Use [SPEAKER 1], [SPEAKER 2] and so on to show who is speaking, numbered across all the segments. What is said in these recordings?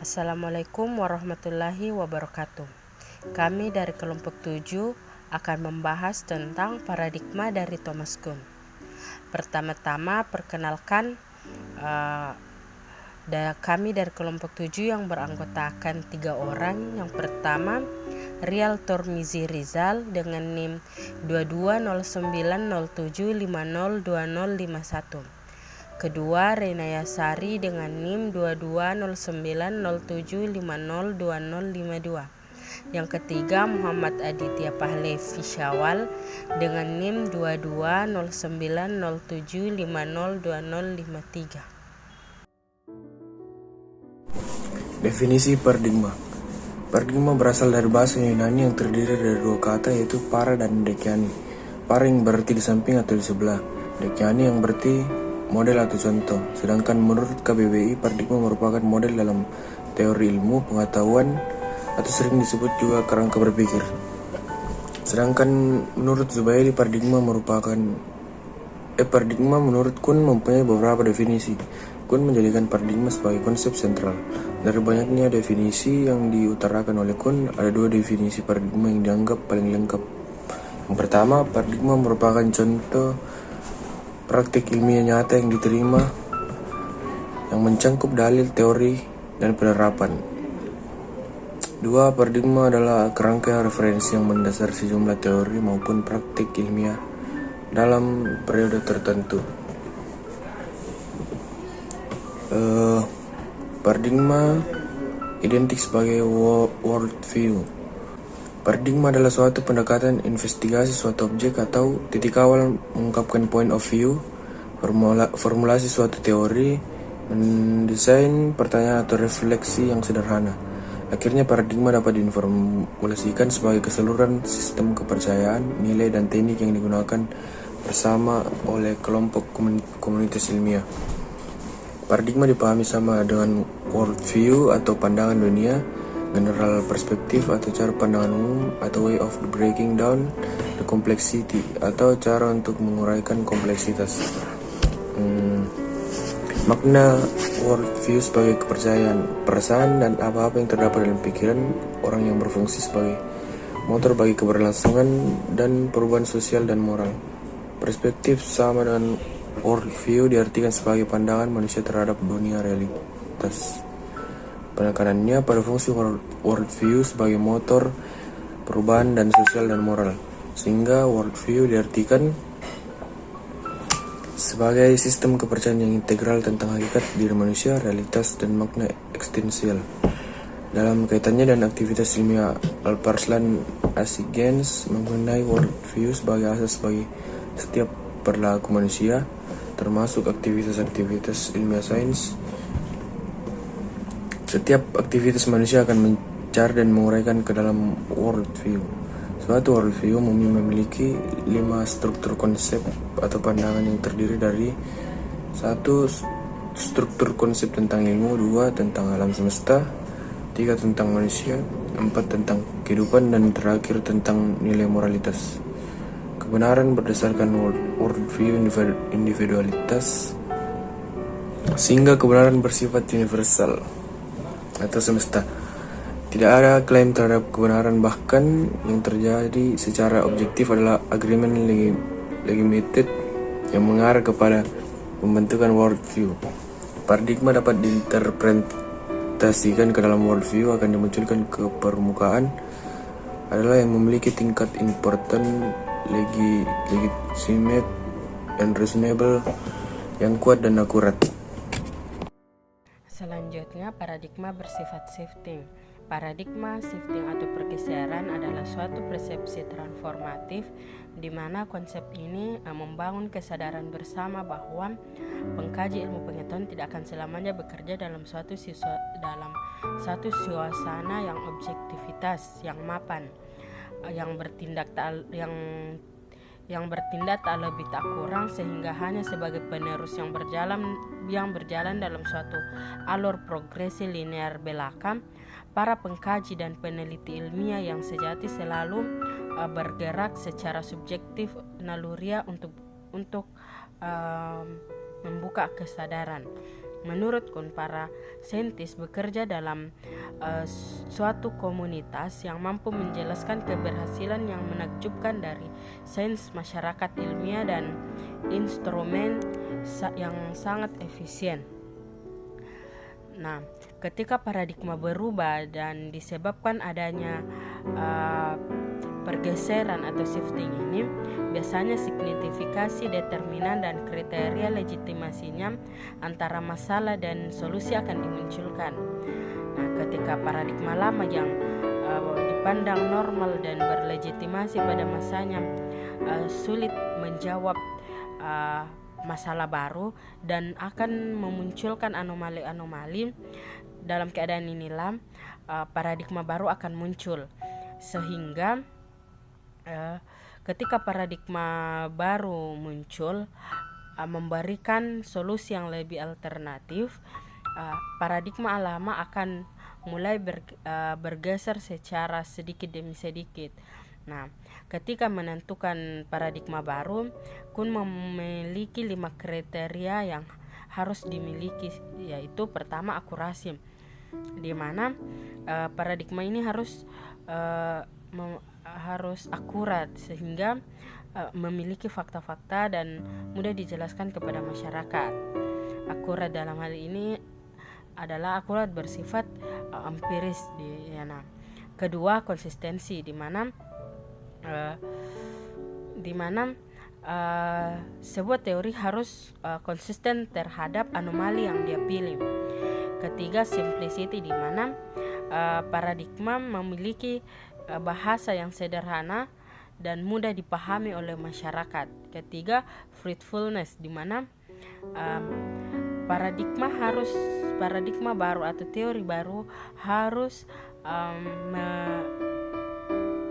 [SPEAKER 1] Assalamualaikum warahmatullahi wabarakatuh. Kami dari kelompok 7 akan membahas tentang paradigma dari Thomas Kuhn. Pertama-tama perkenalkan kami dari kelompok 7 yang beranggotakan 3 orang. Yang pertama Rial Tormizi Rizal dengan NIM 220907502051. Kedua, Renaya Sari dengan NIM 220907502052. Yang ketiga, Muhammad Aditya Pahlevi Syawal dengan NIM 220907502053.
[SPEAKER 2] Definisi paradigma. Paradigma berasal dari bahasa Yunani yang terdiri dari dua kata, yaitu para dan dekiani. Para yang berarti di samping atau di sebelah, dekiani yang berarti model atau contoh. Sedangkan menurut KBBI, paradigma merupakan model dalam teori ilmu pengetahuan atau sering disebut juga kerangka berpikir. Sedangkan menurut Zubairi, paradigma menurut Kuhn mempunyai beberapa definisi. Kuhn menjadikan paradigma sebagai konsep sentral. Dari banyaknya definisi yang diutarakan oleh Kuhn, ada dua definisi paradigma yang dianggap paling lengkap. Yang pertama, paradigma merupakan contoh praktik ilmiah nyata yang diterima, yang mencangkup dalil, teori, dan penerapan. Dua, paradigma adalah kerangka referensi yang mendasar sejumlah teori maupun praktik ilmiah dalam periode tertentu. Paradigma identik sebagai worldview. Paradigma adalah suatu pendekatan investigasi suatu objek atau titik awal mengungkapkan point of view, formulasi suatu teori, mendesain pertanyaan atau refleksi yang sederhana. Akhirnya paradigma dapat diformulasikan sebagai keseluruhan sistem kepercayaan, nilai, dan teknik yang digunakan bersama oleh kelompok komunitas ilmiah. Paradigma dipahami sama dengan worldview atau pandangan dunia, general perspektif atau cara pandangan umum, atau way of breaking down the complexity atau cara untuk menguraikan kompleksitas. Makna worldview sebagai kepercayaan, perasaan, dan apa-apa yang terdapat dalam pikiran orang yang berfungsi sebagai motor bagi keberlangsungan dan perubahan sosial dan moral. Perspektif sama dengan worldview diartikan sebagai pandangan manusia terhadap dunia realitas. Penekanannya pada fungsi worldview sebagai motor perubahan dan sosial dan moral, sehingga worldview diartikan sebagai sistem kepercayaan yang integral tentang hakikat diri manusia, realitas, dan makna eksistensial. Dalam kaitannya dan aktivitas ilmiah, Alparslan Asigens mengenai worldview sebagai asas bagi setiap perilaku manusia, termasuk aktivitas-aktivitas ilmiah sains. Setiap aktivitas manusia akan mencari dan menguraikan ke dalam worldview. Suatu worldview memiliki 5 struktur konsep atau pandangan yang terdiri dari 1. Struktur konsep tentang ilmu, 2. Tentang alam semesta, 3. Tentang manusia, 4. Tentang kehidupan, dan terakhir tentang nilai moralitas. Kebenaran berdasarkan worldview individualitas, sehingga kebenaran bersifat universal atau semesta. Tidak ada klaim terhadap kebenaran, bahkan yang terjadi secara objektif adalah agreement limited yang mengarah kepada pembentukan worldview. Paradigma dapat diinterpretasikan ke dalam worldview akan dimunculkan ke permukaan adalah yang memiliki tingkat important, legitimate, and reasonable yang kuat dan akurat.
[SPEAKER 1] Selanjutnya, paradigma bersifat shifting. Paradigma shifting atau pergeseran adalah suatu persepsi transformatif di mana konsep ini membangun kesadaran bersama bahwa pengkaji ilmu pengetahuan tidak akan selamanya bekerja dalam satu suasana yang objektivitas, yang mapan, yang bertindak tak lebih tak kurang, sehingga hanya sebagai penerus yang berjalan dalam suatu alur progresi linear belaka. Para pengkaji dan peneliti ilmiah yang sejati selalu bergerak secara subjektif naluriah untuk membuka kesadaran. Menurut Kun, para saintis bekerja dalam suatu komunitas yang mampu menjelaskan keberhasilan yang menakjubkan dari sains masyarakat ilmiah dan instrumen yang sangat efisien. Nah, ketika paradigma berubah dan disebabkan adanya pergeseran atau shifting ini, biasanya signifikasi determinan dan kriteria legitimasinya antara masalah dan solusi akan dimunculkan. Nah, ketika paradigma lama yang dipandang normal dan berlegitimasi pada masanya sulit menjawab masalah baru dan akan memunculkan anomali-anomali, dalam keadaan inilah paradigma baru akan muncul, sehingga ketika paradigma baru muncul memberikan solusi yang lebih alternatif, paradigma lama akan mulai bergeser secara sedikit demi sedikit. Nah, ketika menentukan paradigma baru, Kun memiliki 5 kriteria yang harus dimiliki, yaitu pertama akurasi, di mana paradigma ini harus akurat sehingga memiliki fakta-fakta dan mudah dijelaskan kepada masyarakat. Akurat dalam hal ini adalah akurat bersifat empiris. Kedua, konsistensi, di mana sebuah teori harus konsisten terhadap anomali yang dia pilih. Ketiga, simplicity, di mana paradigma memiliki bahasa yang sederhana dan mudah dipahami oleh masyarakat. Ketiga, fruitfulness, di mana paradigma baru atau teori baru harus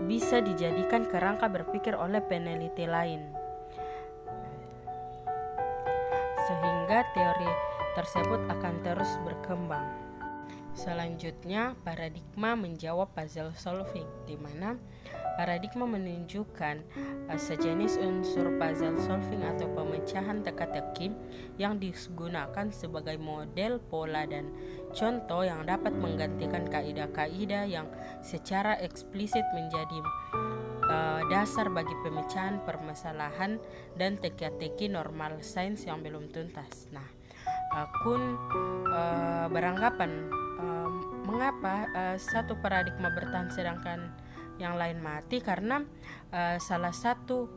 [SPEAKER 1] bisa dijadikan kerangka berpikir oleh peneliti lain, sehingga teori tersebut akan terus berkembang. Selanjutnya, paradigma menjawab puzzle solving, di mana paradigma menunjukkan sejenis unsur puzzle solving atau pemecahan teka-teki yang digunakan sebagai model, pola, dan contoh yang dapat menggantikan kaidah-kaidah yang secara eksplisit menjadi dasar bagi pemecahan permasalahan dan teka-teki normal sains yang belum tuntas. Nah, Kun beranggapan mengapa satu paradigma bertahan sedangkan yang lain mati, karena salah satu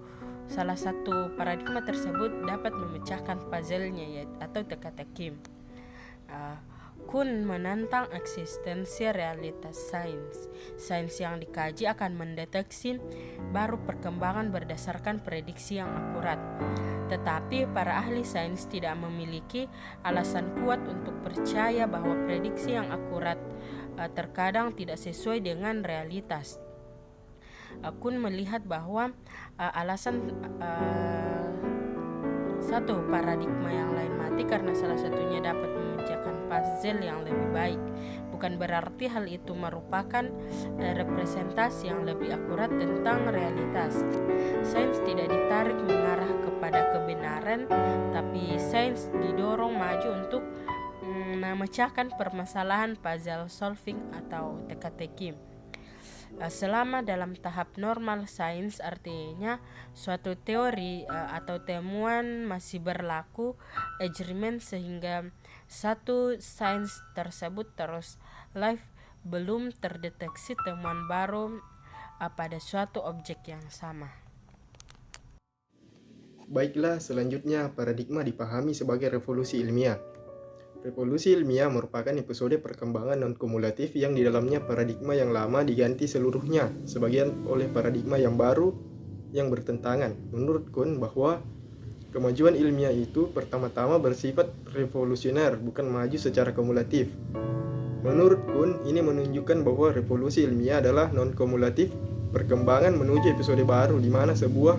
[SPEAKER 1] paradigma tersebut dapat memecahkan puzzle-nya atau teka-teki. Kun menantang eksistensi realitas sains. Sains yang dikaji akan mendeteksi baru perkembangan berdasarkan prediksi yang akurat. Tetapi para ahli sains tidak memiliki alasan kuat untuk percaya bahwa prediksi yang akurat terkadang tidak sesuai dengan realitas. Kun melihat bahwa alasan satu paradigma yang lain mati karena salah satunya dapat memecahkan puzzle yang lebih baik. Bukan berarti hal itu merupakan representasi yang lebih akurat tentang realitas. Sains tidak ditarik mengarah kepada kebenaran, tapi sains didorong maju untuk memecahkan permasalahan puzzle solving atau teka-teki. Selama dalam tahap normal sains, artinya suatu teori atau temuan masih berlaku agreement sehingga satu sains tersebut terus live, belum terdeteksi temuan baru pada suatu objek yang sama.
[SPEAKER 3] Baiklah, selanjutnya paradigma dipahami sebagai revolusi ilmiah. Revolusi ilmiah merupakan episode perkembangan non-kumulatif yang di dalamnya paradigma yang lama diganti seluruhnya sebagian oleh paradigma yang baru yang bertentangan. Menurut Kun, bahwa kemajuan ilmiah itu pertama-tama bersifat revolusioner, bukan maju secara kumulatif. Menurut Kun, ini menunjukkan bahwa revolusi ilmiah adalah non-kumulatif, perkembangan menuju episode baru di mana sebuah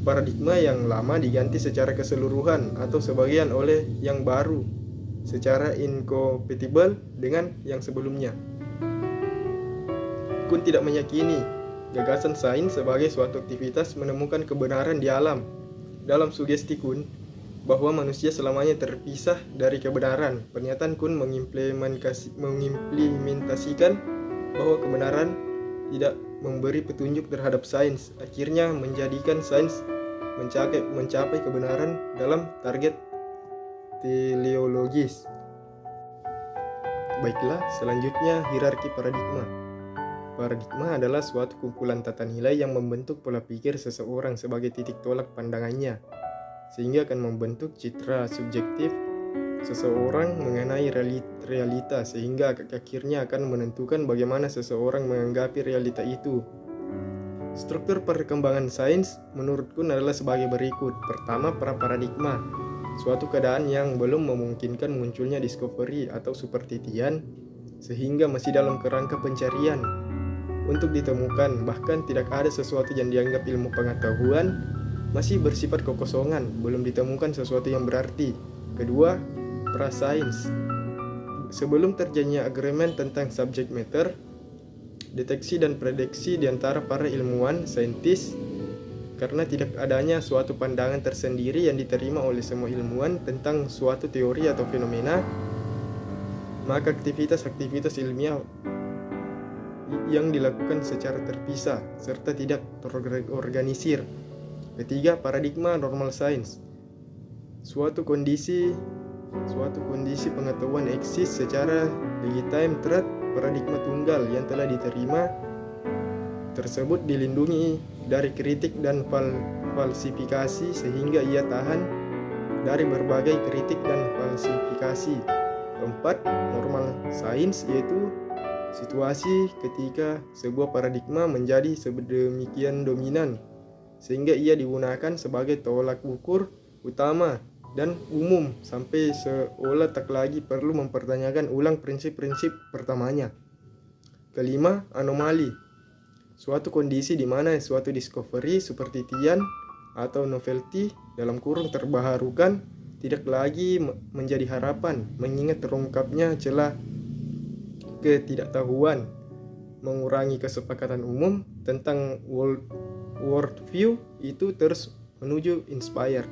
[SPEAKER 3] paradigma yang lama diganti secara keseluruhan atau sebagian oleh yang baru secara incompatible dengan yang sebelumnya. Kun tidak meyakini gagasan sains sebagai suatu aktivitas menemukan kebenaran di alam. Dalam sugesti Kun, bahwa manusia selamanya terpisah dari kebenaran. Pernyataan Kuhn mengimplementasikan bahwa kebenaran tidak memberi petunjuk terhadap sains, akhirnya menjadikan sains mencapai kebenaran dalam target teleologis. Baiklah, selanjutnya hierarki paradigma. Paradigma adalah suatu kumpulan tata nilai yang membentuk pola pikir seseorang sebagai titik tolak pandangannya, sehingga akan membentuk citra subjektif seseorang mengenai realita, sehingga akhirnya akan menentukan bagaimana seseorang menganggapi realita itu. Struktur perkembangan sains menurutku adalah sebagai berikut. Pertama, pra-paradigma, suatu keadaan yang belum memungkinkan munculnya discovery atau supertitian, sehingga masih dalam kerangka pencarian untuk ditemukan, bahkan tidak ada sesuatu yang dianggap ilmu pengetahuan, masih bersifat kekosongan, belum ditemukan sesuatu yang berarti. Kedua, pra-sains, sebelum terjadinya agreement tentang subject matter, deteksi dan prediksi di antara para ilmuwan, saintis, karena tidak adanya suatu pandangan tersendiri yang diterima oleh semua ilmuwan tentang suatu teori atau fenomena, maka aktivitas-aktivitas ilmiah yang dilakukan secara terpisah serta tidak terorganisir. Ketiga, paradigma normal science, suatu kondisi pengetahuan eksis secara legitim terhadap paradigma tunggal yang telah diterima tersebut dilindungi dari kritik dan falsifikasi, sehingga ia tahan dari berbagai kritik dan falsifikasi. Keempat, normal science, yaitu situasi ketika sebuah paradigma menjadi sedemikian dominan sehingga ia digunakan sebagai tolak ukur utama dan umum sampai seolah tak lagi perlu mempertanyakan ulang prinsip-prinsip pertamanya. Kelima, anomali, suatu kondisi di mana suatu discovery, supertitian, atau novelty dalam kurung terbaharukan tidak lagi menjadi harapan, mengingat terungkapnya celah ketidaktahuan, mengurangi kesepakatan umum tentang worldview itu terus menuju inspired.